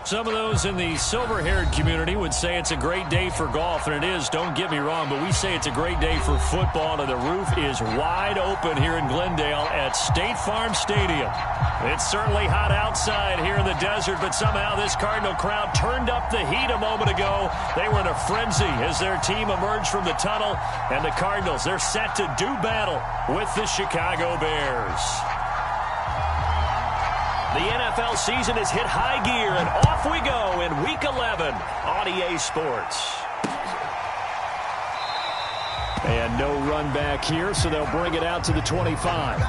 Some of those in the silver-haired community would say it's a great day for golf, and it is, don't get me wrong, but we say it's a great day for football, and the roof is wide open here in Glendale at State Farm Stadium. It's certainly hot outside here in the desert, but somehow this Cardinal crowd turned up the heat a moment ago. They were in a frenzy as their team emerged from the tunnel, and the Cardinals, they're set to do battle with the Chicago Bears. The NFL season has hit high gear, and off we go in Week 11 on EA Sports. And no run back here, so they'll bring it out to the 25.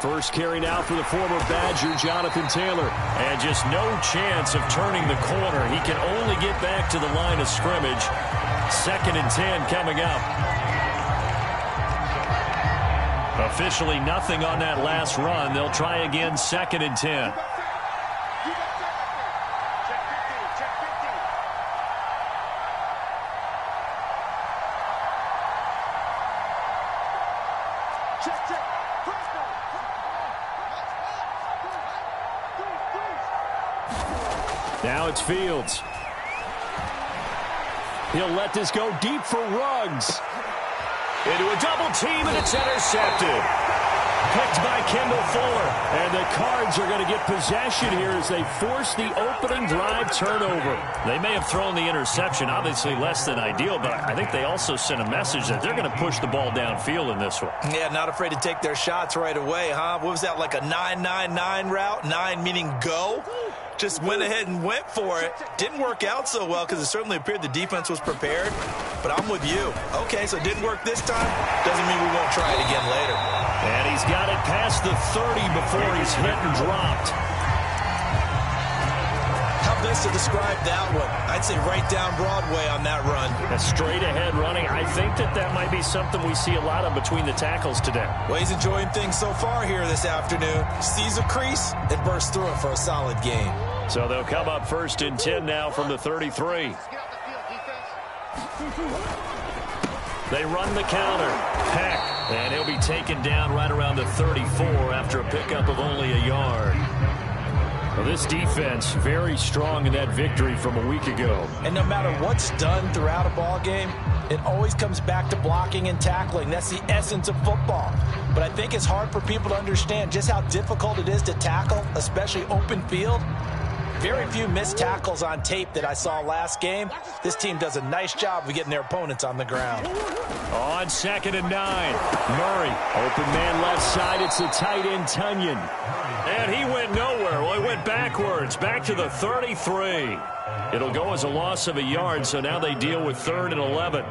First carry now for the former Badger, Jonathan Taylor. And just no chance of turning the corner. He can only get back to the line of scrimmage. 2nd and 10 coming up. Officially nothing on that last run. They'll try again 2nd and 10. Now it's Fields. He'll let this go deep for Ruggs. Into a double team, and it's intercepted. Picked by Kendall Fuller. And the Cards are going to get possession here as they force the opening drive turnover. They may have thrown the interception, obviously less than ideal, but I think they also sent a message that they're going to push the ball downfield in this one. Yeah, not afraid to take their shots right away, huh? What was that, like a 9-9-9 route? 9 meaning go? Just went ahead and went for it. Didn't work out so well because it certainly appeared the defense was prepared. But I'm with you. Okay, so it didn't work this time. Doesn't mean we won't try it again later. And he's got it past the 30 before he's hit and dropped. How best to describe that one? I'd say right down Broadway on that run. A straight ahead running. I think that might be something we see a lot of between the tackles today. Well, he's enjoying things so far here this afternoon. Sees a crease and bursts through it for a solid game. So they'll come up 1st and 10 now from the 33. They run the counter. Peck. And he'll be taken down right around the 34 after a pickup of only a yard. Well, this defense very strong in that victory from a week ago. And no matter what's done throughout a ball game, it always comes back to blocking and tackling. That's the essence of football. But I think it's hard for people to understand just how difficult it is to tackle, especially open field. Very few missed tackles on tape that I saw last game. This team does a nice job of getting their opponents on the ground. On 2nd and 9, Murray. Open man left side. It's the tight end, Tunyon. And he went nowhere. Well, he went backwards, back to the 33. It'll go as a loss of a yard, so now they deal with 3rd and 11.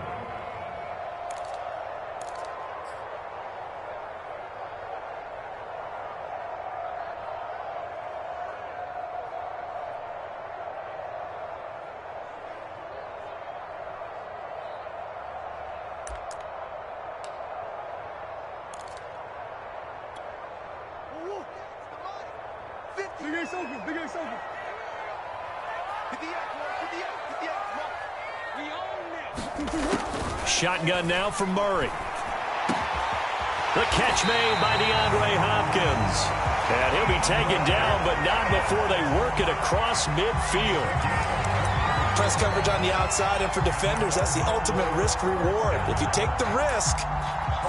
Shotgun now from Murray. The catch made by DeAndre Hopkins. And he'll be taken down, but not before they work it across midfield. Press coverage on the outside, and for defenders, that's the ultimate risk-reward. If you take the risk,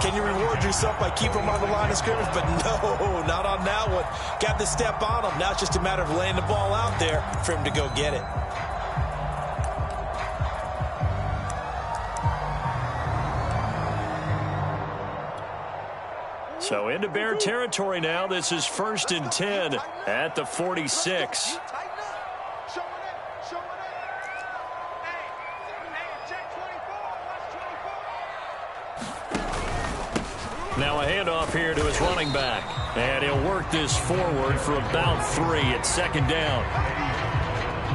can you reward yourself by keeping them on the line of scrimmage? But no, not on that one. Got the step on him. Now it's just a matter of laying the ball out there for him to go get it. So into Bear territory now. This is 1st and 10 at the 46. Now a handoff here to his running back. And he'll work this forward for about 3 at 2nd down.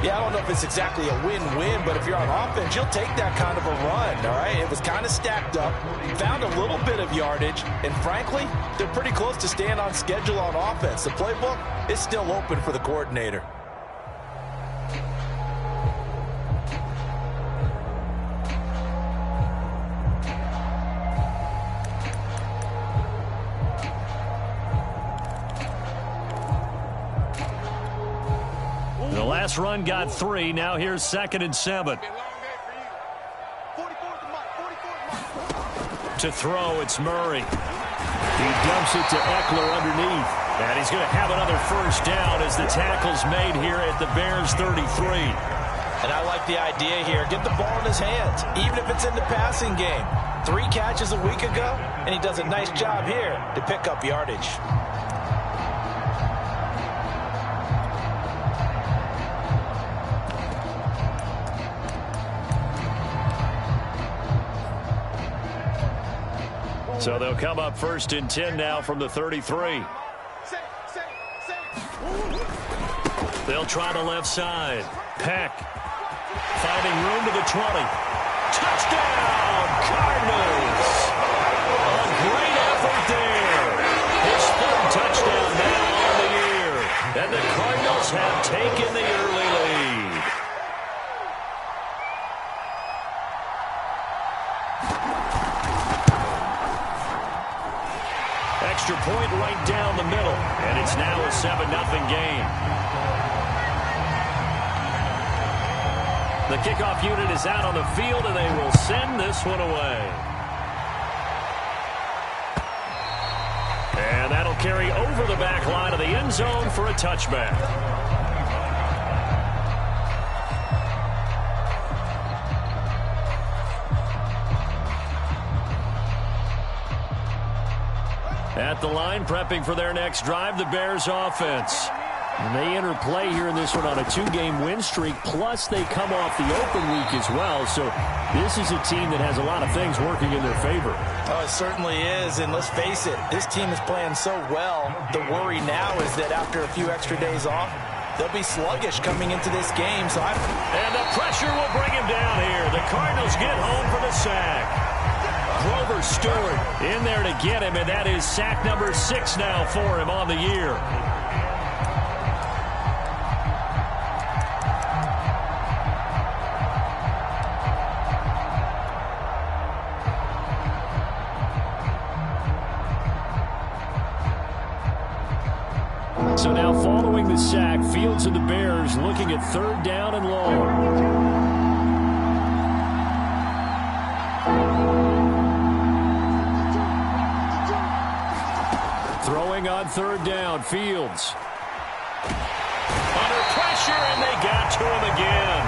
Yeah, I don't know if it's exactly a win-win, but if you're on offense, you'll take that kind of a run, all right? It was kind of stacked up, found a little bit of yardage, and frankly, they're pretty close to staying on schedule on offense. The playbook is still open for the coordinator. The last run got 3. Now here's 2nd and 7. To throw, it's Murray. He dumps it to Eckler underneath. And he's going to have another first down as the tackle's made here at the Bears 33. And I like the idea here. Get the ball in his hands, even if it's in the passing game. 3 catches a week ago, and he does a nice job here to pick up yardage. So they'll come up 1st and 10 now from the 33. They'll try the left side. Peck finding room to the 20. Touchdown, Cardinals! A great effort there. His 3rd touchdown now on the year. And the Cardinals have taken the early lead. Extra point right down the middle, and it's now a 7-0 game. The kickoff unit is out on the field, and they will send this one away. And that'll carry over the back line of the end zone for a touchback. At the line, prepping for their next drive, the Bears offense. And they enter play here in this one on a 2-game win streak, plus they come off the open week as well. So this is a team that has a lot of things working in their favor. Oh, it certainly is, and let's face it, this team is playing so well. The worry now is that after a few extra days off, they'll be sluggish coming into this game. And the pressure will bring him down here. The Cardinals get home for the sack. Grover Stewart in there to get him, and that is sack number 6 now for him on the year. So now following the sack, Fields and the Bears looking at 3rd down and long. Throwing on 3rd down, Fields. Under pressure, and they got to him again.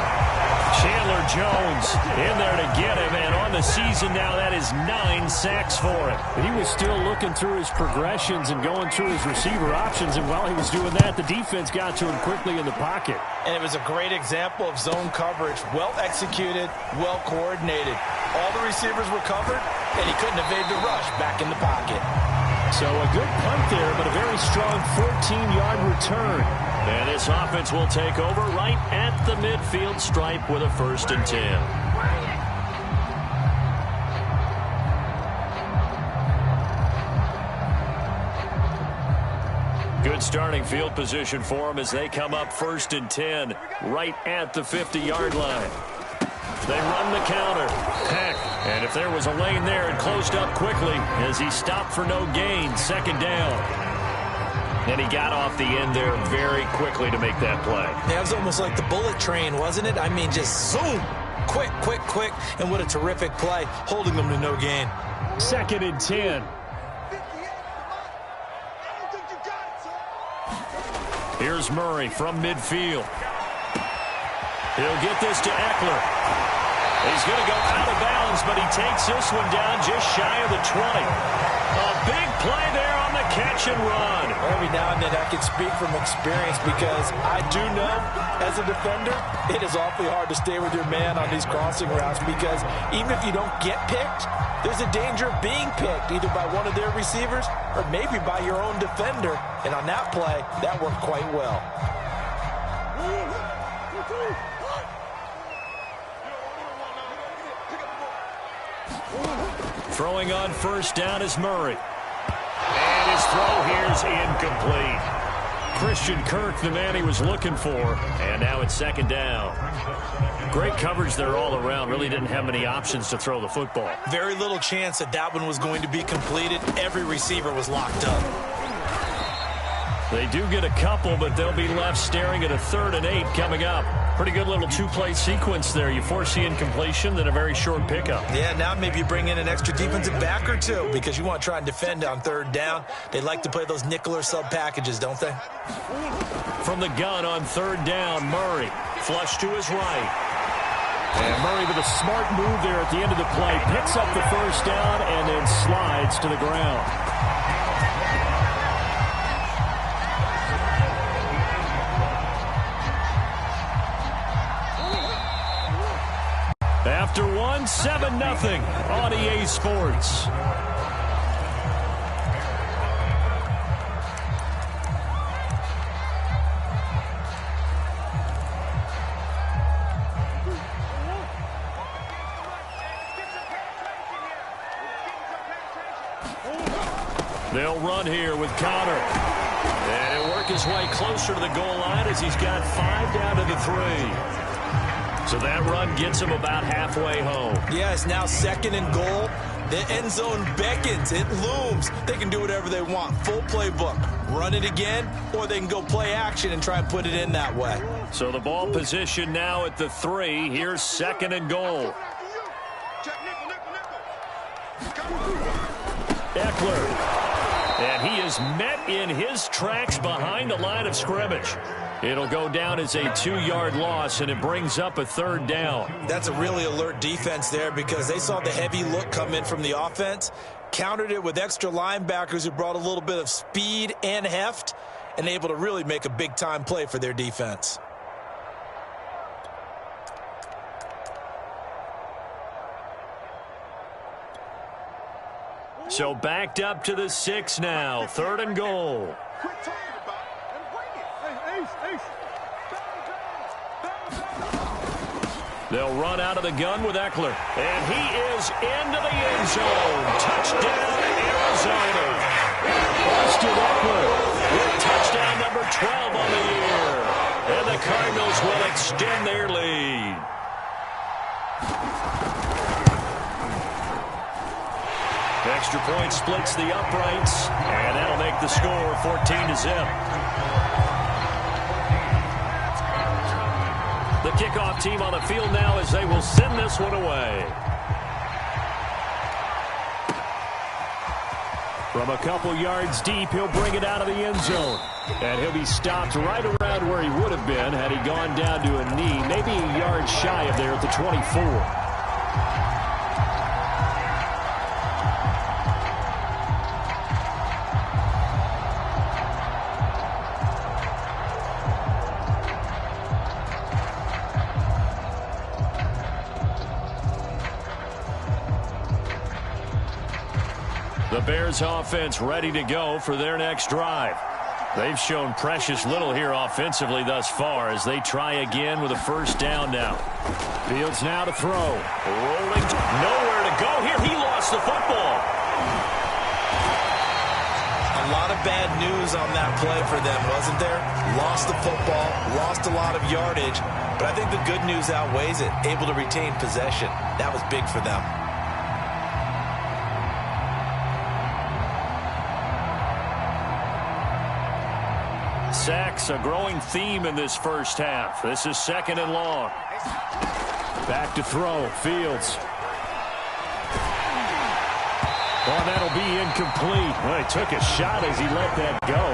Chandler Jones in there to get him, and on the season now, that is 9 sacks for him. But he was still looking through his progressions and going through his receiver options, and while he was doing that, the defense got to him quickly in the pocket. And it was a great example of zone coverage, well executed, well coordinated. All the receivers were covered, and he couldn't evade the rush back in the pocket. So a good punt there, but a very strong 14-yard return. And this offense will take over right at the midfield stripe with a 1st and 10. Good starting field position for them as they come up 1st and 10 right at the 50-yard line. They run the counter. Peck. And if there was a lane there, it closed up quickly as he stopped for no gain. 2nd down. And he got off the end there very quickly to make that play. Yeah, it was almost like the bullet train, wasn't it? I mean, just zoom. Quick, quick, quick. And what a terrific play, holding them to no gain. 2nd and 10. Here's Murray from midfield. He'll get this to Eckler. He's going to go out of bounds, but he takes this one down just shy of the 20. A big play there on the catch and run. Every now and then I can speak from experience because I do know as a defender it is awfully hard to stay with your man on these crossing routes because even if you don't get picked, there's a danger of being picked either by one of their receivers or maybe by your own defender. And on that play, that worked quite well. Throwing on first down is Murray. And his throw here's incomplete. Christian Kirk, the man he was looking for. And now it's second down. Great coverage there all around. Really didn't have many options to throw the football. Very little chance that that one was going to be completed. Every receiver was locked up. They do get a couple, but they'll be left staring at a 3rd and 8 coming up. Pretty good little two-play sequence there. You foresee incompletion, then a very short pickup. Yeah, now maybe you bring in an extra defensive back or two because you want to try and defend on 3rd down. They like to play those nickel or sub packages, don't they? From the gun on 3rd down, Murray. Flush to his right. And Murray with a smart move there at the end of the play. Picks up the first down and then slides to the ground. After one, 7-0 on EA Sports. They'll run here with Connor. And he'll work his way closer to the goal line as he's got 5 down to the 3. So that run gets him about halfway home. Yeah, it's now 2nd and goal. The end zone beckons. It looms. They can do whatever they want. Full playbook. Run it again, or they can go play action and try and put it in that way. So the ball position now at the 3. Here's 2nd and goal. Eckler. And he is met in his tracks behind the line of scrimmage. It'll go down as a 2-yard loss, and it brings up a 3rd down. That's a really alert defense there because they saw the heavy look come in from the offense, countered it with extra linebackers who brought a little bit of speed and heft, and able to really make a big-time play for their defense. So backed up to the 6 now, 3rd and goal. They'll run out of the gun with Eckler. And he is into the end zone. Touchdown, Arizona. Austin Eckler with touchdown number 12 on the year. And the Cardinals will extend their lead. Extra point splits the uprights. And that'll make the score 14-0. The kickoff team on the field now as they will send this one away. From a couple yards deep, he'll bring it out of the end zone. And he'll be stopped right around where he would have been had he gone down to a knee, maybe a yard shy of there at the 24. The Bears offense ready to go for their next drive. They've shown precious little here offensively thus far as they try again with a first down now. Fields now to throw. Rolling. Nowhere to go here. He lost the football. A lot of bad news on that play for them, wasn't there? Lost the football, lost a lot of yardage, but I think the good news outweighs it. Able to retain possession. That was big for them. Sacks, a growing theme in this first half. This is 2nd and long. Back to throw. Fields. Well, that'll be incomplete. Well, he took a shot as he let that go.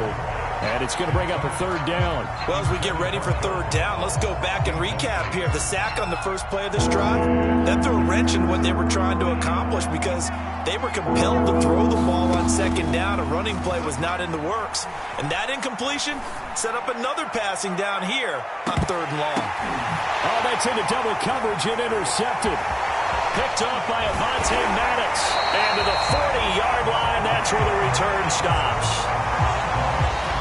And it's going to bring up a 3rd down. Well, as we get ready for 3rd down, let's go back and recap here. The sack on the first play of this drive, that threw a wrench in what they were trying to accomplish because they were compelled to throw the ball on 2nd down. A running play was not in the works. And that incompletion set up another passing down here on 3rd and long. Oh, that's into double coverage and intercepted. Picked off by Avonte Maddox. And to the 40-yard line, that's where the return stops.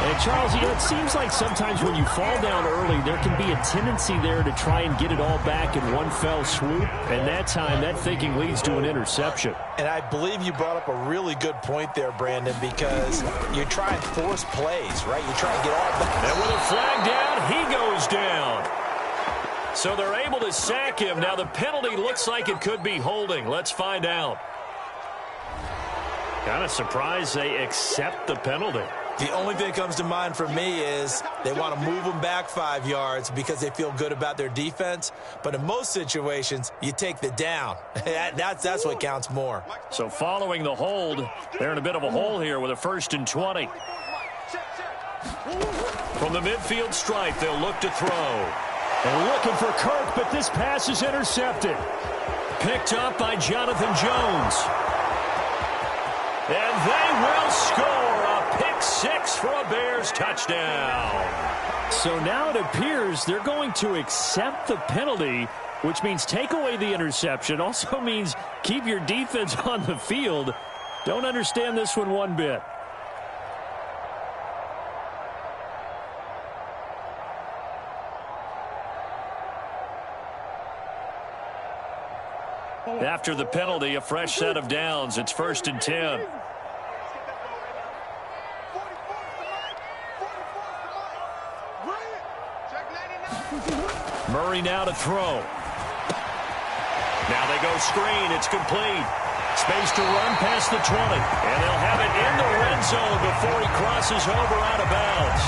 And Charles, it seems like sometimes when you fall down early, there can be a tendency there to try and get it all back in one fell swoop. And that time, that thinking leads to an interception. And I believe you brought up a really good point there, Brandon, because you try and force plays, right? You try and get all back. And with a flag down, he goes down. So they're able to sack him. Now the penalty looks like it could be holding. Let's find out. Kind of surprised they accept the penalty. The only thing that comes to mind for me is they want to move them back 5 yards because they feel good about their defense. But in most situations, you take the down. That's what counts more. So following the hold, they're in a bit of a hole here with a 1st and 20. From the midfield stripe, they'll look to throw. They're looking for Kirk, but this pass is intercepted. Picked up by Jonathan Jones. And they will score. Pick 6 for a Bears touchdown. So now it appears they're going to accept the penalty, which means take away the interception. Also means keep your defense on the field. Don't understand this one bit. After the penalty, a fresh set of downs. It's 1st and 10. Murray now to throw. Now they go screen. It's complete. Space to run past the 20. And they'll have it in the red zone before he crosses over out of bounds.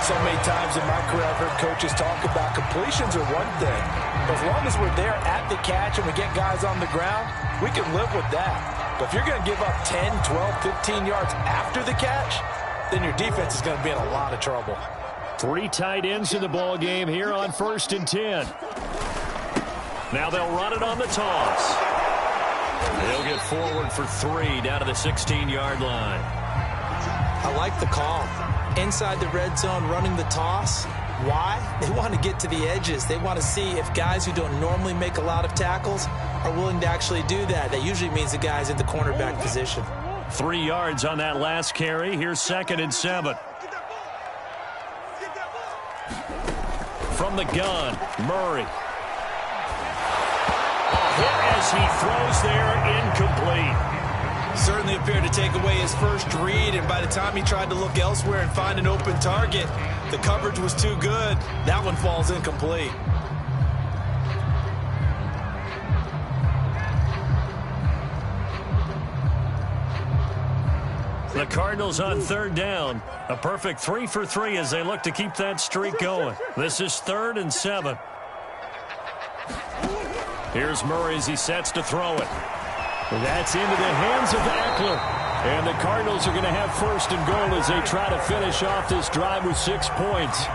So many times in my career I've heard coaches talk about completions are one thing. But as long as we're there at the catch and we get guys on the ground, we can live with that. But if you're going to give up 10, 12, 15 yards after the catch, then your defense is going to be in a lot of trouble. 3 tight ends in the ball game here on 1st and 10. Now they'll run it on the toss. They'll get forward for 3 down to the 16-yard line. I like the call. Inside the red zone, running the toss. Why? They want to get to the edges. They want to see if guys who don't normally make a lot of tackles are willing to actually do that. That usually means the guy's in the cornerback position. 3 yards on that last carry. Here's 2nd and 7. From the gun, Murray. A hit as he throws there, incomplete. Certainly appeared to take away his first read, and by the time he tried to look elsewhere and find an open target, the coverage was too good. That one falls incomplete. The Cardinals on 3rd down. A perfect 3 for 3 as they look to keep that streak going. This is 3rd and 7. Here's Murray as he sets to throw it. That's into the hands of Eckler. And the Cardinals are going to have 1st and goal as they try to finish off this drive with 6 points.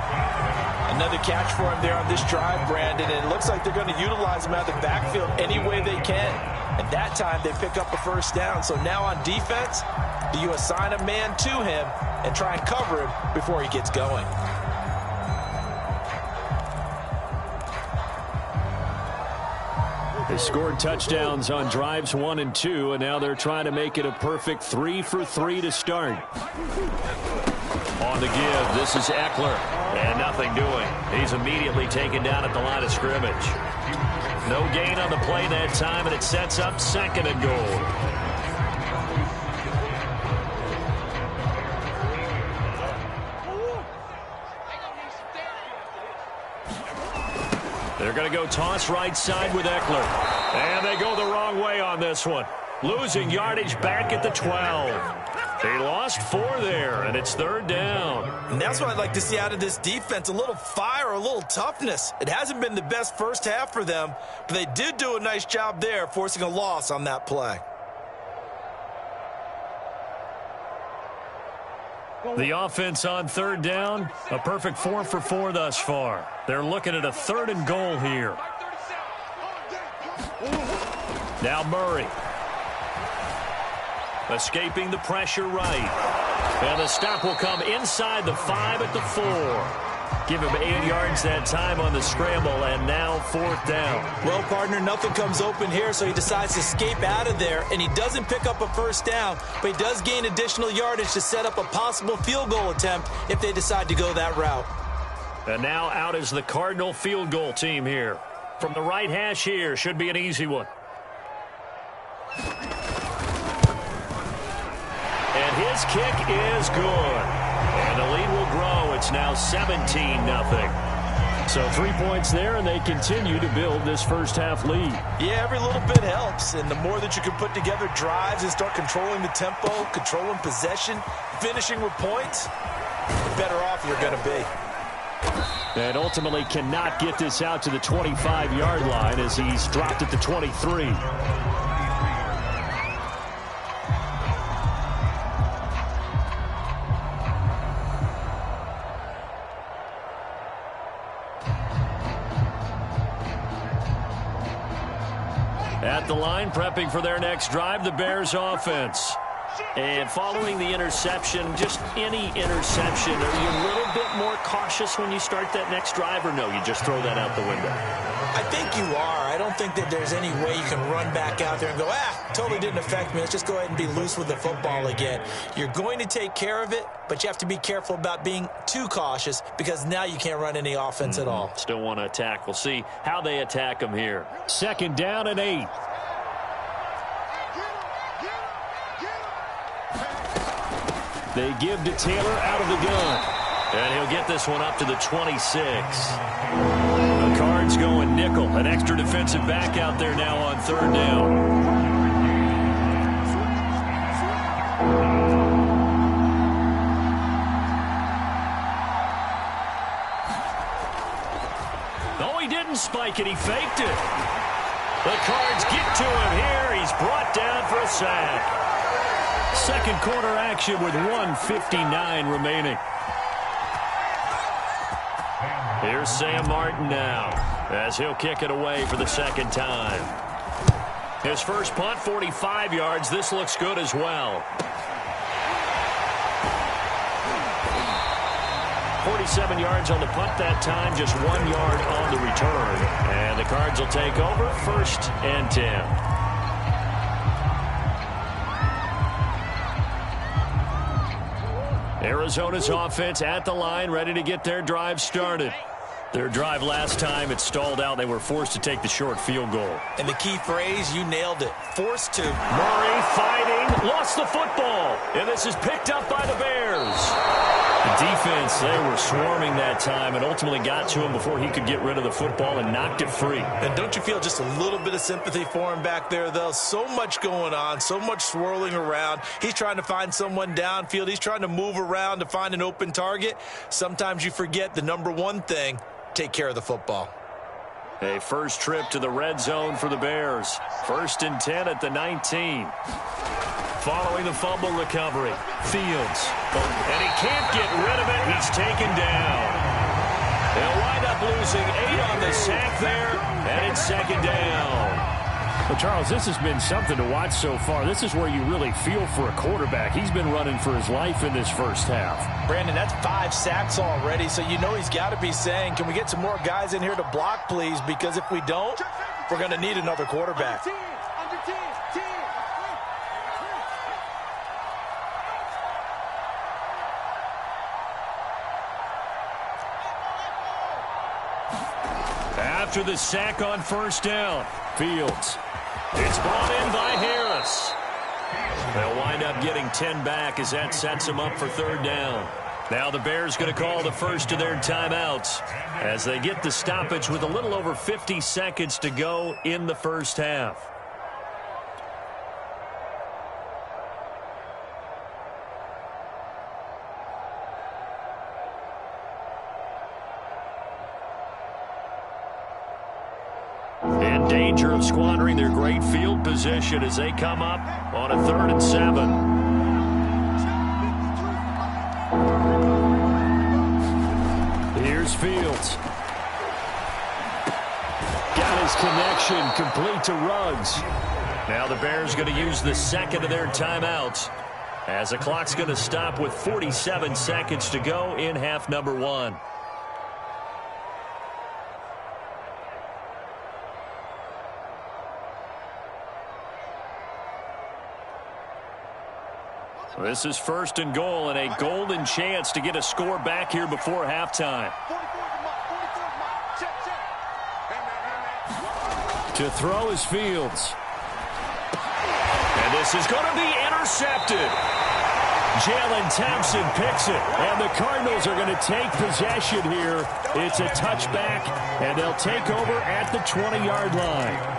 Another catch for him there on this drive, Brandon. And it looks like they're going to utilize him out of the backfield any way they can. And that time they pick up a 1st down. So now on defense, do you assign a man to him and try and cover him before he gets going? They scored touchdowns on drives 1 and 2, and now they're trying to make it a perfect 3 for 3 to start. On the give, this is Eckler, and nothing doing. He's immediately taken down at the line of scrimmage. No gain on the play that time, and it sets up 2nd and goal. They're going to go toss right side with Eckler. And they go the wrong way on this one. Losing yardage back at the 12. They lost 4 there, and it's 3rd down. And that's what I'd like to see out of this defense, a little fire, a little toughness. It hasn't been the best first half for them, but they did do a nice job there, forcing a loss on that play. The offense on 3rd down, a perfect 4 for 4 thus far. They're looking at a 3rd and goal here. Now Murray. Escaping the pressure right. And the stop will come inside the 5 at the 4. Give him 8 yards that time on the scramble, and now 4th down. Well, partner, nothing comes open here, so he decides to escape out of there, and he doesn't pick up a first down, but he does gain additional yardage to set up a possible field goal attempt if they decide to go that route. And now out is the Cardinal field goal team here. From the right hash here, should be an easy one. And his kick is good. And the lead will grow. It's now 17-0. So 3 points there, and they continue to build this first half lead. Yeah, every little bit helps. And the more that you can put together drives and start controlling the tempo, controlling possession, finishing with points, the better off you're going to be. And ultimately cannot get this out to the 25-yard line as he's dropped at the 23. At the line, prepping for their next drive, the Bears offense. And following the interception, just any interception, are you a little bit more cautious when you start that next drive, or no, you just throw that out the window? I think you are. I don't think that there's any way you can run back out there and go, totally didn't affect me. Let's just go ahead and be loose with the football again. You're going to take care of it, but you have to be careful about being too cautious because now you can't run any offense at all. Still want to attack. We'll see how they attack them here. 2nd down and 8. They give to Taylor out of the gun. And he'll get this one up to the 26. The Cards going nickel. An extra defensive back out there now on 3rd down. Oh, he didn't spike it. He faked it. The Cards get to him here. He's brought down for a sack. Second quarter action with 1:59 remaining. Here's Sam Martin now as he'll kick it away for the second time. His first punt, 45 yards. This looks good as well. 47 yards on the punt that time, just 1 yard on the return. And the Cards will take over 1st and 10. Arizona's offense at the line, ready to get their drive started. Their drive last time, it stalled out. They were forced to take the short field goal. And the key phrase, you nailed it. Forced to. Murray fighting, lost the football. And this is picked up by the Bears. The defense, they were swarming that time and ultimately got to him before he could get rid of the football and knocked it free. And don't you feel just a little bit of sympathy for him back there, though? So much going on, so much swirling around. He's trying to find someone downfield. He's trying to move around to find an open target. Sometimes you forget the number one thing, take care of the football. A first trip to the red zone for the Bears. 1st and 10 at the 19. Following the fumble recovery, Fields. And he can't get rid of it. He's taken down. They'll wind up losing 8 on the sack there, and it's 2nd down. Well, Charles, this has been something to watch so far. This is where you really feel for a quarterback. He's been running for his life in this first half. Brandon, that's 5 sacks already, so you know he's got to be saying, can we get some more guys in here to block, please? Because if we don't, we're going to need another quarterback. After the sack on 1st down, Fields. It's brought in by Harris. They'll wind up getting 10 back as that sets them up for 3rd down. Now the Bears going to call the first of their timeouts as they get the stoppage with a little over 50 seconds to go in the first half. In danger of squandering their great field position as they come up on a 3rd and 7. Here's Fields. Got his connection complete to Ruggs. Now the Bears going to use the second of their timeouts as the clock's going to stop with 47 seconds to go in half number 1. This is 1st and goal and a golden chance to get a score back here before halftime. To throw is Fields. And this is going to be intercepted. Jalen Thompson picks it, and the Cardinals are going to take possession here. It's a touchback, and they'll take over at the 20-yard line.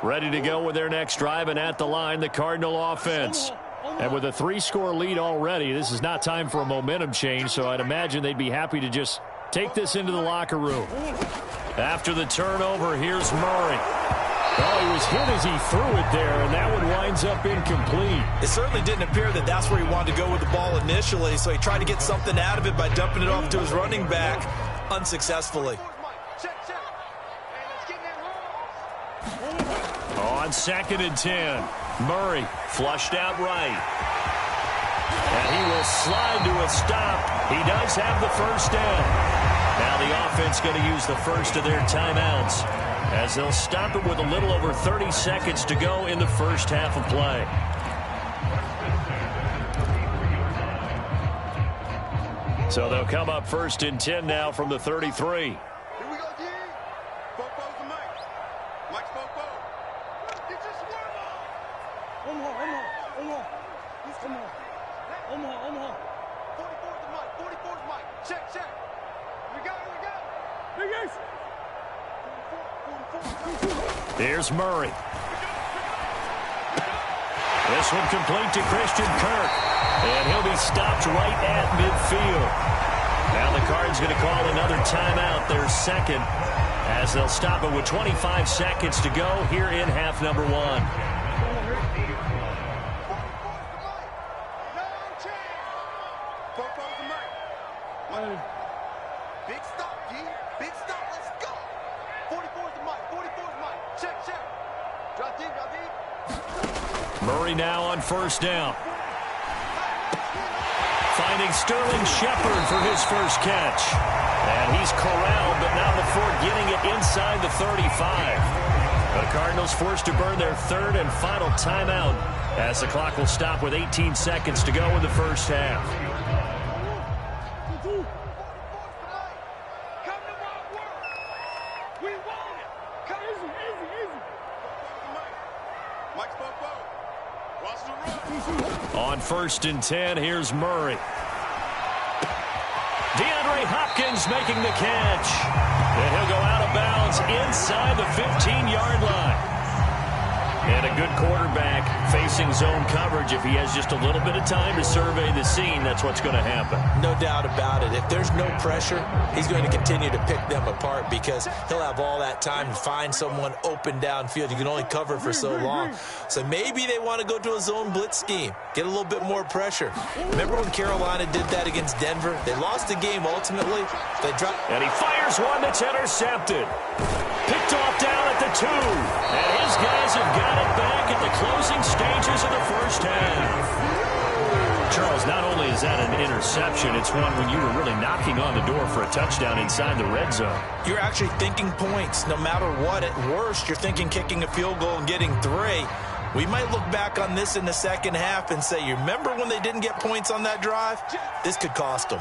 Ready to go with their next drive, and at the line, the Cardinal offense. And with a 3-score lead already, this is not time for a momentum change, so I'd imagine they'd be happy to just take this into the locker room. After the turnover, here's Murray. Oh, he was hit as he threw it there, and that one winds up incomplete. It certainly didn't appear that that's where he wanted to go with the ball initially, so he tried to get something out of it by dumping it off to his running back unsuccessfully. On 2nd and 10, Murray flushed out right. And he will slide to a stop. He does have the first down. Now the offense going to use the first of their timeouts as they'll stop it with a little over 30 seconds to go in the first half of play. So they'll come up 1st and 10 now from the 33. Here's Murray. This one complete to Christian Kirk. And he'll be stopped right at midfield. Now the Cards going to call another timeout, their second, as they'll stop it with 25 seconds to go here in half number 1. Big stop, G. Big stop. Let's go. 44's the mic. 44's the mic. Check. Drop deep. Murray now on 1st down. Finding Sterling Shepard for his first catch. And he's corralled, but now before getting it inside the 35. The Cardinals forced to burn their 3rd and final timeout as the clock will stop with 18 seconds to go in the first half. On 1st and 10, here's Murray. DeAndre Hopkins making the catch. And he'll go out of bounds inside the 15-yard line. And a good quarterback facing zone coverage. If he has just a little bit of time to survey the scene, that's what's going to happen. No doubt about it. If there's no pressure, he's going to continue to pick them apart because he'll have all that time to find someone open downfield. You can only cover for so long. So maybe they want to go to a zone blitz scheme, get a little bit more pressure. Remember when Carolina did that against Denver? They lost the game ultimately. They dropped. And he fires one that's intercepted. Picked off down at the 2. And his guys have got it back at the closing stages of the first half. Charles, not only is that an interception, it's one when you were really knocking on the door for a touchdown inside the red zone. You're actually thinking points. No matter what, at worst, you're thinking kicking a field goal and getting 3. We might look back on this in the second half and say, you remember when they didn't get points on that drive? This could cost them.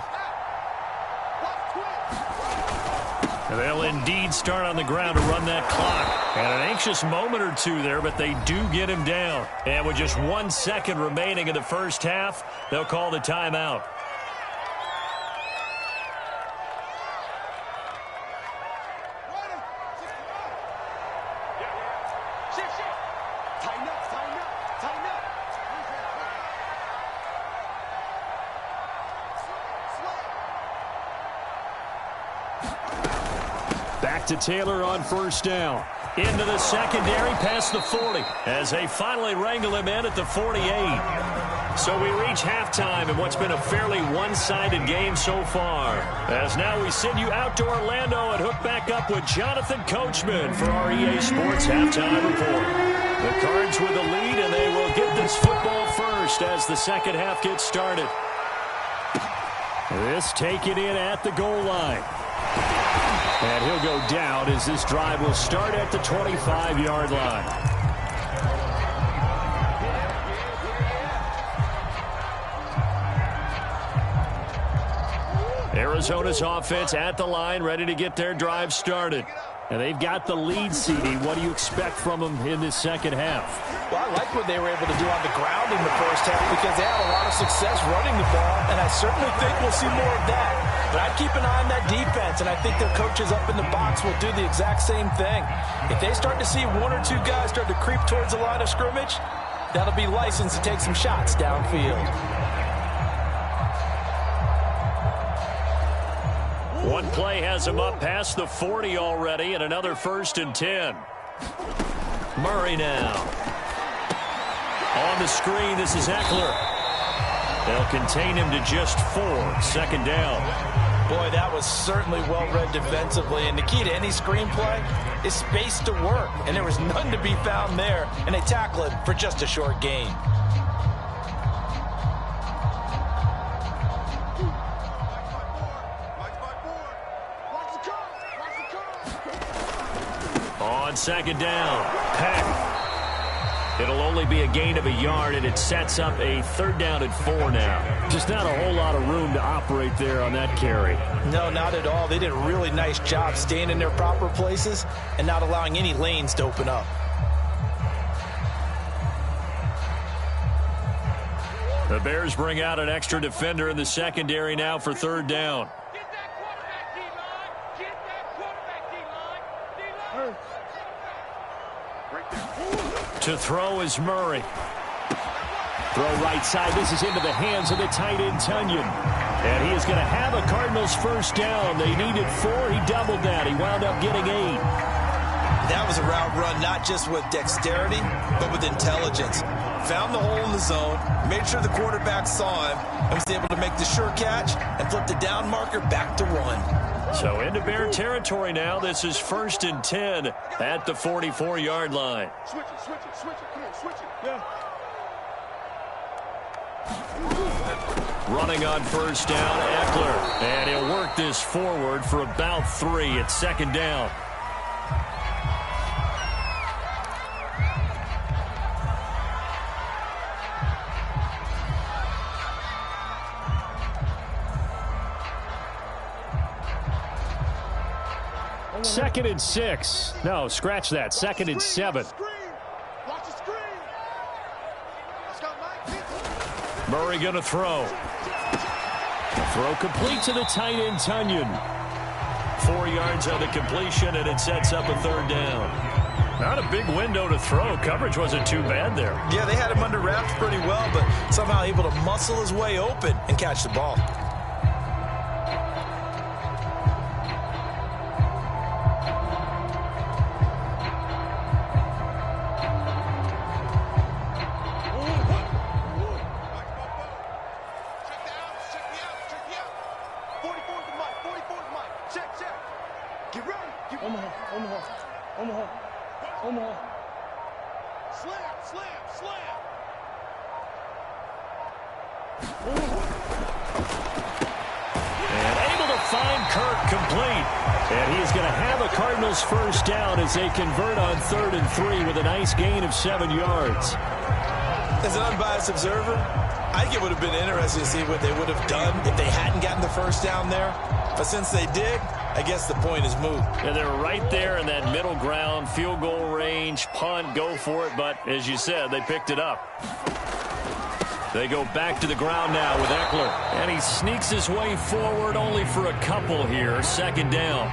They'll indeed start on the ground to run that clock. And an anxious moment or two there, but they do get him down. And with just 1 second remaining in the first half, they'll call the timeout. To Taylor on 1st down. Into the secondary past the 40 as they finally wrangle him in at the 48. So we reach halftime in what's been a fairly one-sided game so far. As now we send you out to Orlando and hook back up with Jonathan Coachman for our EA Sports Halftime Report. The Cards with the lead, and they will get this football first as the second half gets started. This taken in at the goal line. And he'll go down as this drive will start at the 25-yard line. Arizona's offense at the line, ready to get their drive started. And they've got the lead, CD. What do you expect from them in this second half? Well, I like what they were able to do on the ground in the first half because they had a lot of success running the ball, and I certainly think we'll see more of that. But I'd keep an eye on that defense, and I think their coaches up in the box will do the exact same thing. If they start to see one or two guys start to creep towards the line of scrimmage, that'll be licensed to take some shots downfield. One play has him up past the 40 already, and another 1st and 10. Murray now. On the screen, this is Eckler. They'll contain him to just 4. 2nd down. Boy, that was certainly well-read defensively, and the key to any screenplay is space to work, and there was none to be found there, and they tackle it for just a short gain. On 2nd down, Peck. It'll only be a gain of a yard, and it sets up a 3rd down and 4 now. Just not a whole lot of room to operate there on that carry. No, not at all. They did a really nice job staying in their proper places and not allowing any lanes to open up. The Bears bring out an extra defender in the secondary now for 3rd down. To throw is Murray. Throw right side. This is into the hands of the tight end, Tunyon. And he is going to have a Cardinals 1st down. They needed 4. He doubled that. He wound up getting 8. That was a route run not just with dexterity, but with intelligence. Found the hole in the zone, made sure the quarterback saw him, and was able to make the sure catch and flip the down marker back to 1. So into Bear territory now. This is 1st and 10 at the 44-yard line. Switch it, switch it, switch it. Come on, switch it. Yeah. Running on 1st down, Eckler. And he'll work this forward for about 3 at 2nd down. Second and 6. No, scratch that. 2nd and 7. Watch the screen. Let's go, Mike. Murray going to throw. Throw complete to the tight end, Tunyon. 4 yards on the completion, and it sets up a 3rd down. Not a big window to throw. Coverage wasn't too bad there. Yeah, they had him under wraps pretty well, but somehow able to muscle his way open and catch the ball. Cardinals 1st down as they convert on 3rd and 3 with a nice gain of 7 yards. As an unbiased observer, I think it would have been interesting to see what they would have done if they hadn't gotten the 1st down there. But since they did, I guess the point is moot. And they're right there in that middle ground, field goal range, punt, go for it. But as you said, they picked it up. They go back to the ground now with Eckler. And he sneaks his way forward only for a couple here. 2nd down.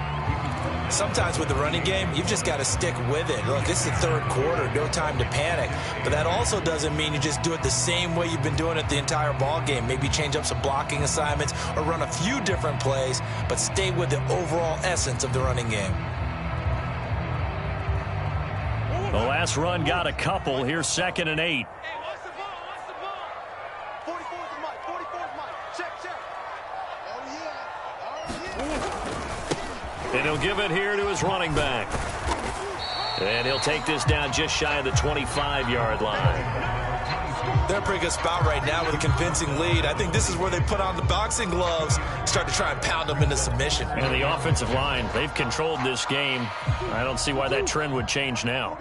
Sometimes with the running game, you've just got to stick with it. Look, this is the 3rd quarter, no time to panic. But that also doesn't mean you just do it the same way you've been doing it the entire ball game. Maybe change up some blocking assignments or run a few different plays, but stay with the overall essence of the running game. The last run got a couple. Here's 2nd and 8. Hey, watch the ball, watch the ball. 44's the mic, 44's mic. Check, check. Oh, yeah. Oh, yeah. And he'll give it here to his running back. And he'll take this down just shy of the 25-yard line. They're in a pretty good spot right now with a convincing lead. I think this is where they put on the boxing gloves, start to try and pound them into submission. And the offensive line, they've controlled this game. I don't see why that trend would change now.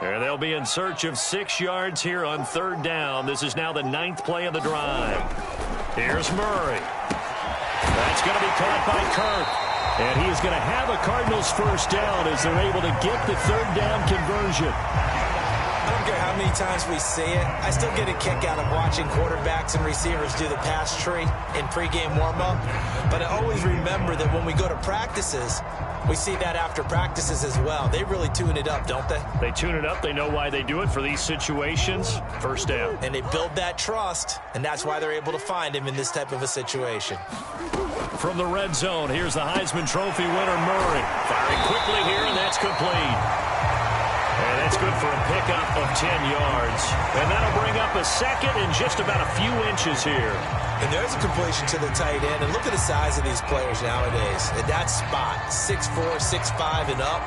There they'll be in search of 6 yards here on 3rd down. This is now the 9th play of the drive. Here's Murray. That's going to be caught by Kirk. And he is going to have a Cardinals first down as they're able to get the 3rd down conversion. I don't care how many times we see it. I still get a kick out of watching quarterbacks and receivers do the pass tree in pregame warm-up. But I always remember that when we go to practices, we see that after practices as well. They really tune it up, don't they? They tune it up. They know why they do it for these situations. First down. And they build that trust, and that's why they're able to find him in this type of a situation. From the red zone, here's the Heisman Trophy winner, Murray. Firing quickly here, and that's complete. And that's good for a pickup of 10 yards. And that'll bring up a second and just about a few inches here. And there's a completion to the tight end. And look at the size of these players nowadays. At that spot, 6'4", 6'5", and up.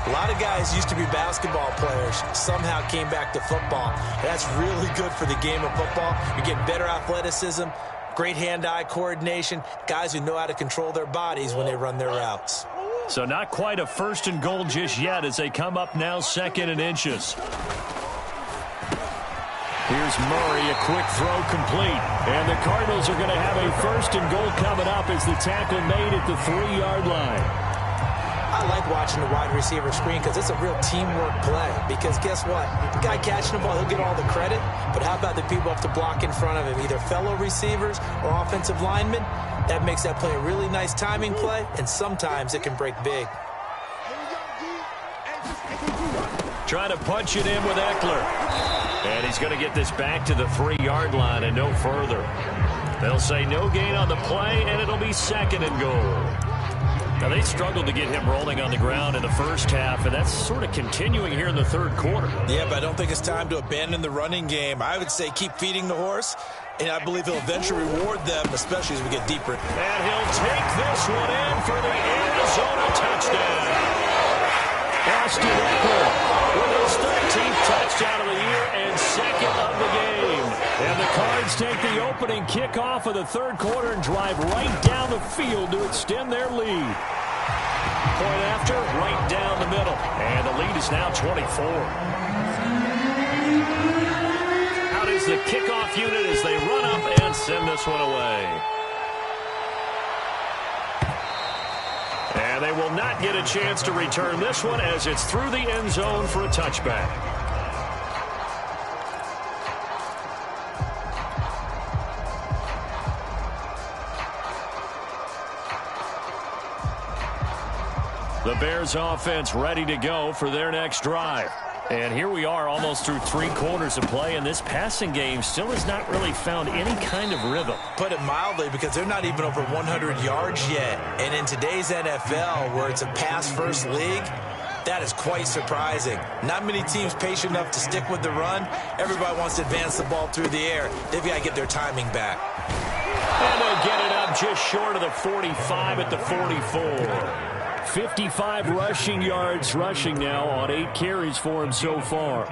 A lot of guys used to be basketball players, somehow came back to football. And that's really good for the game of football. You're getting better athleticism, great hand-eye coordination, guys who know how to control their bodies when they run their routes. So not quite a 1st and goal just yet as they come up now 2nd and inches. Here's Murray, a quick throw complete. And the Cardinals are going to have a 1st and goal coming up as the tackle made at the 3-yard line. I like watching the wide receiver screen because it's a real teamwork play. Because guess what? The guy catching the ball, he'll get all the credit. But how about the people have to block in front of him, either fellow receivers or offensive linemen? That makes that play a really nice timing play, and sometimes it can break big. Trying to punch it in with Eckler. And he's going to get this back to the 3-yard line and no further. They'll say no gain on the play, and it'll be 2nd and goal. Now, they struggled to get him rolling on the ground in the first half, and that's sort of continuing here in the 3rd quarter. Yeah, but I don't think it's time to abandon the running game. I would say keep feeding the horse, and I believe he'll eventually reward them, especially as we get deeper. And he'll take this one in for the Arizona touchdown. Austin Eckler with his 13th touchdown of the year and 2nd of the game. And the Cards take the opening kickoff of the 3rd quarter and drive right down the field to extend their lead. Point after, right down the middle. And the lead is now 24. Out is the kickoff unit as they run up and send this one away. And they will not get a chance to return this one as it's through the end zone for a touchback. The Bears offense ready to go for their next drive. And here we are almost through 3 quarters of play, and this passing game still has not really found any kind of rhythm. Put it mildly, because they're not even over 100 yards yet. And in today's NFL, where it's a pass-first league, that is quite surprising. Not many teams patient enough to stick with the run. Everybody wants to advance the ball through the air. They've got to get their timing back. And they'll get it up just short of the 45 at the 44. 55 rushing yards rushing now on 8 carries for him so far.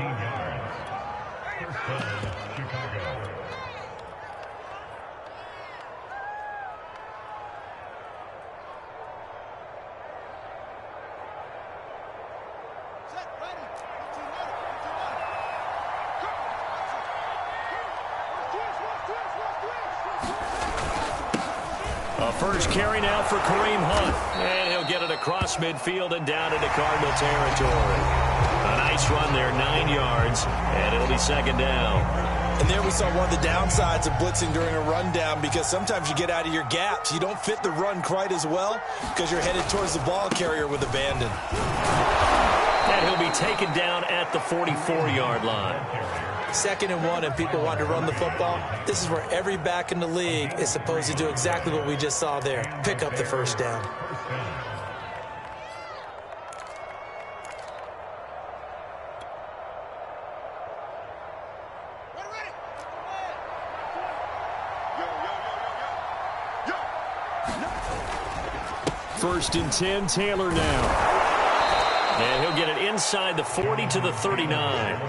A first carry now for Kareem Hunt. And he'll get it across midfield and down into Cardinal territory. A nice run there, 9 yards, and it'll be 2nd down. And there we saw one of the downsides of blitzing during a rundown, because sometimes you get out of your gaps. You don't fit the run quite as well because you're headed towards the ball carrier with abandon. And he'll be taken down at the 44-yard line. 2nd and 1, and people want to run the football. This is where every back in the league is supposed to do exactly what we just saw there. Pick up the first down. First and 10, Taylor now. And he'll get it inside the 40 to the 39.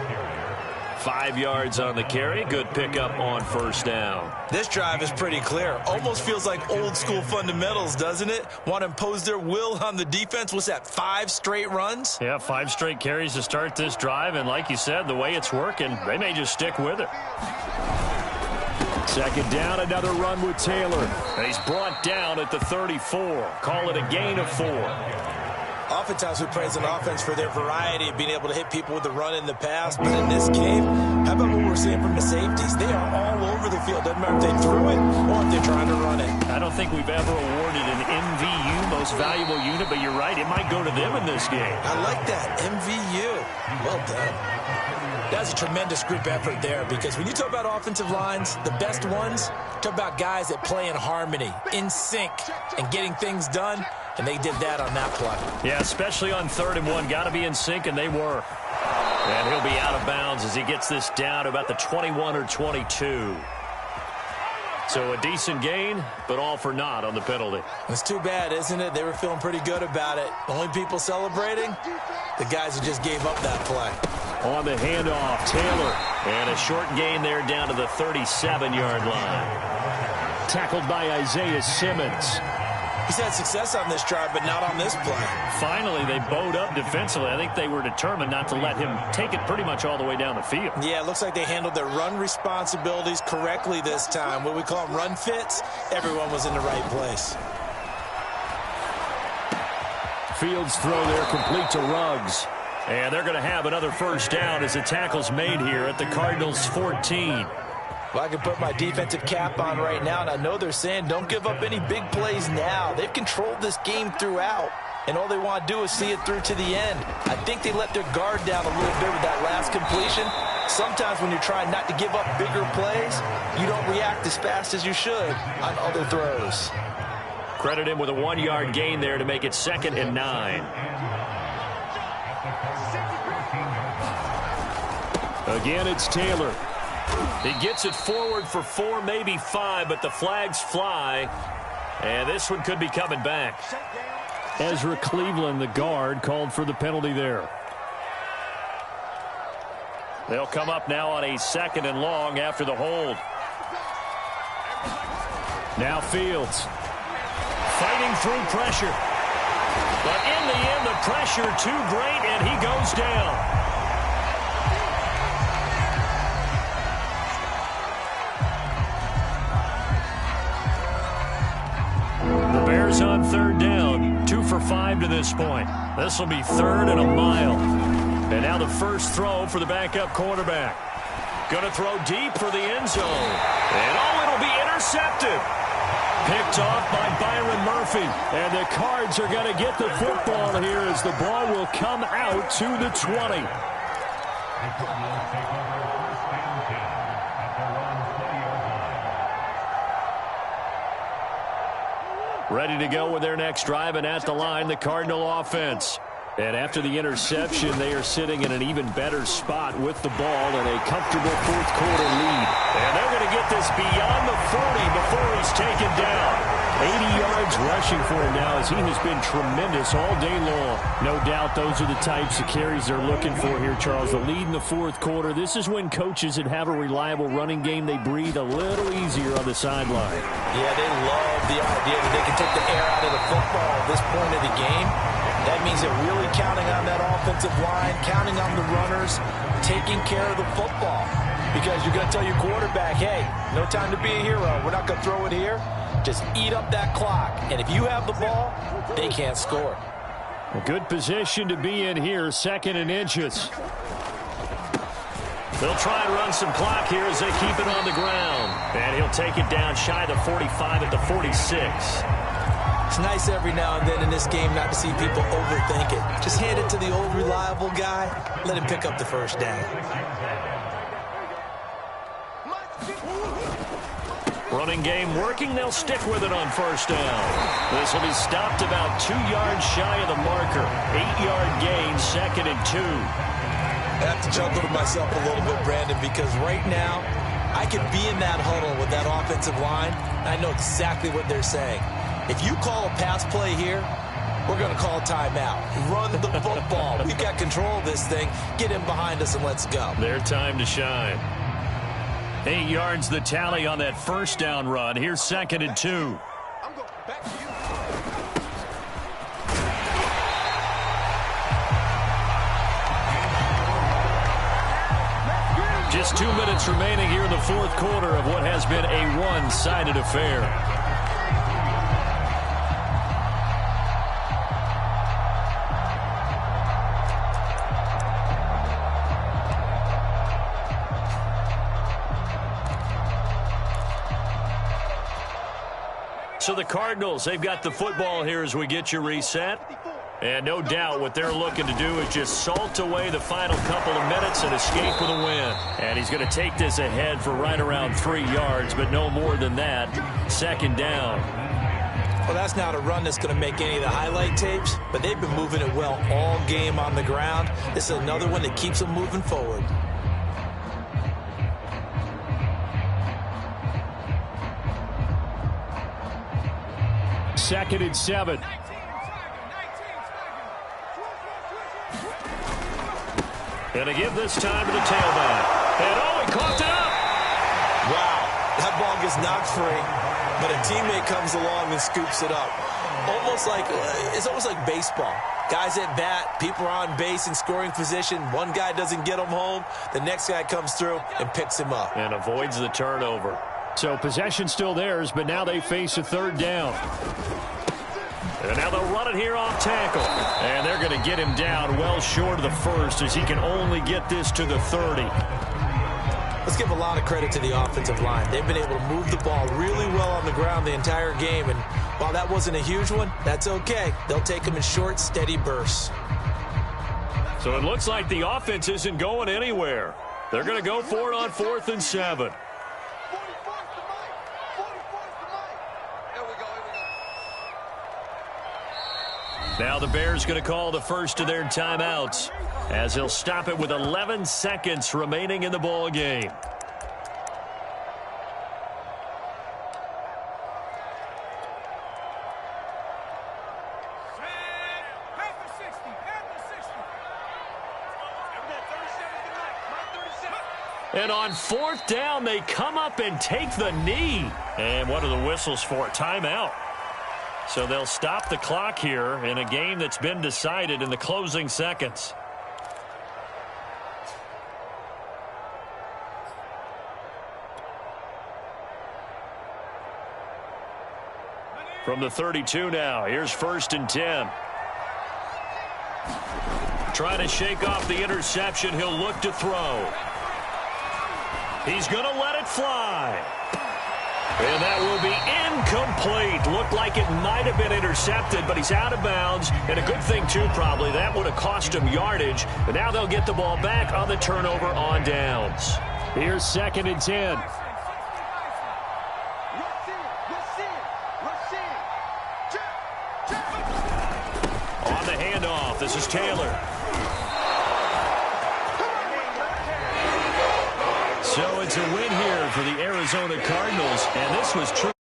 5 yards on the carry. Good pickup on first down. This drive is pretty clear. Almost feels like old school fundamentals, doesn't it? Want to impose their will on the defense. What's that, 5 straight runs? Yeah, 5 straight carries to start this drive. And like you said, the way it's working, they may just stick with it. Second down, another run with Taylor. And he's brought down at the 34. Call it a gain of 4. Oftentimes we praise an offense for their variety of being able to hit people with the run in the pass. But in this game, how about what we're seeing from the safeties? They are all over the field. Doesn't matter if they threw it or if they're trying to run it. I don't think we've ever awarded an MVU, most valuable unit, but you're right, it might go to them in this game. I like that, MVU. Well done. That's a tremendous group effort there, because when you talk about offensive lines, the best ones, talk about guys that play in harmony, in sync, and getting things done, and they did that on that play. Yeah, especially on 3rd and 1. Got to be in sync, and they were. And he'll be out of bounds as he gets this down to about the 21 or 22. So a decent gain, but all for naught on the penalty. It's too bad, isn't it? They were feeling pretty good about it. Only people celebrating, the guys who just gave up that play. On the handoff, Taylor. And a short gain there down to the 37-yard line. Tackled by Isaiah Simmons. He's had success on this drive, but not on this play. Finally, they bowed up defensively. I think they were determined not to let him take it pretty much all the way down the field. Yeah, it looks like they handled their run responsibilities correctly this time. What we call them run fits, everyone was in the right place. Fields throw there complete to Ruggs. And they're going to have another first down as the tackle's made here at the Cardinals' 14. Well, I can put my defensive cap on right now, and I know they're saying don't give up any big plays now. They've controlled this game throughout, and all they want to do is see it through to the end. I think they let their guard down a little bit with that last completion. Sometimes when you're trying not to give up bigger plays, you don't react as fast as you should on other throws. Credit him with a 1-yard gain there to make it 2nd and 9. Again, it's Taylor. He gets it forward for 4, maybe 5, but the flags fly. And this one could be coming back. Ezra Cleveland, the guard, called for the penalty there. They'll come up now on a 2nd and long after the hold. Now Fields. Fighting through pressure. But in the end, the pressure too great, and he goes down. Bears on 3rd down, 2 for 5 to this point. This will be 3rd and a mile. And now the first throw for the backup quarterback. Going to throw deep for the end zone. And it'll be intercepted. Picked off by Byron Murphy. And the Cards are going to get the football here as the ball will come out to the 20. Ready to go with their next drive, and at the line, the Cardinal offense. And after the interception, they are sitting in an even better spot with the ball and a comfortable 4th quarter lead. And they're going to get this beyond the 40 before he's taken down. 80 yards rushing for him now as he has been tremendous all day long. No doubt those are the types of carries they're looking for here, Charles. The lead in the 4th quarter. This is when coaches that have a reliable running game, they breathe a little easier on the sideline. Yeah, they love the idea that they can take the air out of the football at this point of the game. That means they're really counting on that offensive line, counting on the runners, taking care of the football. Because you're going to tell your quarterback, hey, no time to be a hero. We're not going to throw it here. Just eat up that clock. And if you have the ball, they can't score. A good position to be in here, 2nd and inches. They'll try and run some clock here as they keep it on the ground. And he'll take it down shy of the 45 at the 46. It's nice every now and then in this game not to see people overthink it. Just hand it to the old reliable guy. Let him pick up the first down. Running game working. They'll stick with it on first down. This will be stopped about 2 yards shy of the marker. 8-yard gain, 2nd and 2. I have to chuckle to myself a little bit, Brandon, because right now I could be in that huddle with that offensive line. I know exactly what they're saying. If you call a pass play here, we're going to call timeout. Run the football. We've got control of this thing. Get him behind us and let's go. Their time to shine. 8 yards the tally on that first down run. Here's 2nd and 2. I'm going back to you. Just 2 minutes remaining here in the fourth quarter of what has been a one-sided affair. So the Cardinals, they've got the football here as we get you reset. And no doubt what they're looking to do is just salt away the final couple of minutes and escape with a win. And he's going to take this ahead for right around 3 yards, but no more than that. 2nd down. Well, that's not a run that's going to make any of the highlight tapes, but they've been moving it well all game on the ground. This is another one that keeps them moving forward. Second and 7. And a give this time to the tailback. And he caught it up. Wow, that ball gets knocked free, but a teammate comes along and scoops it up. It's almost like baseball. Guys at bat, people are on base in scoring position. One guy doesn't get him home. The next guy comes through and picks him up. And avoids the turnover. So possession still theirs, but now they face a 3rd down. And now they'll run it here off tackle. And they're going to get him down well short of the first as he can only get this to the 30. Let's give a lot of credit to the offensive line. They've been able to move the ball really well on the ground the entire game. And while that wasn't a huge one, that's okay. They'll take them in short, steady bursts. So it looks like the offense isn't going anywhere. They're going to go for it on 4th and 7. Now the Bears going to call the first of their timeouts as he'll stop it with 11 seconds remaining in the ball game. And on 4th down, they come up and take the knee. And what are the whistles for? Timeout. So they'll stop the clock here in a game that's been decided in the closing seconds. From the 32 now, here's 1st and 10. Trying to shake off the interception, he'll look to throw. He's going to let it fly. And that will be incomplete. Looked like it might have been intercepted, but he's out of bounds. And a good thing, too, probably. That would have cost him yardage. But now they'll get the ball back on the turnover on downs. Here's 2nd and 10. On the handoff, this is Taylor. So it's a win here for the Arizona Cardinals, and this was true.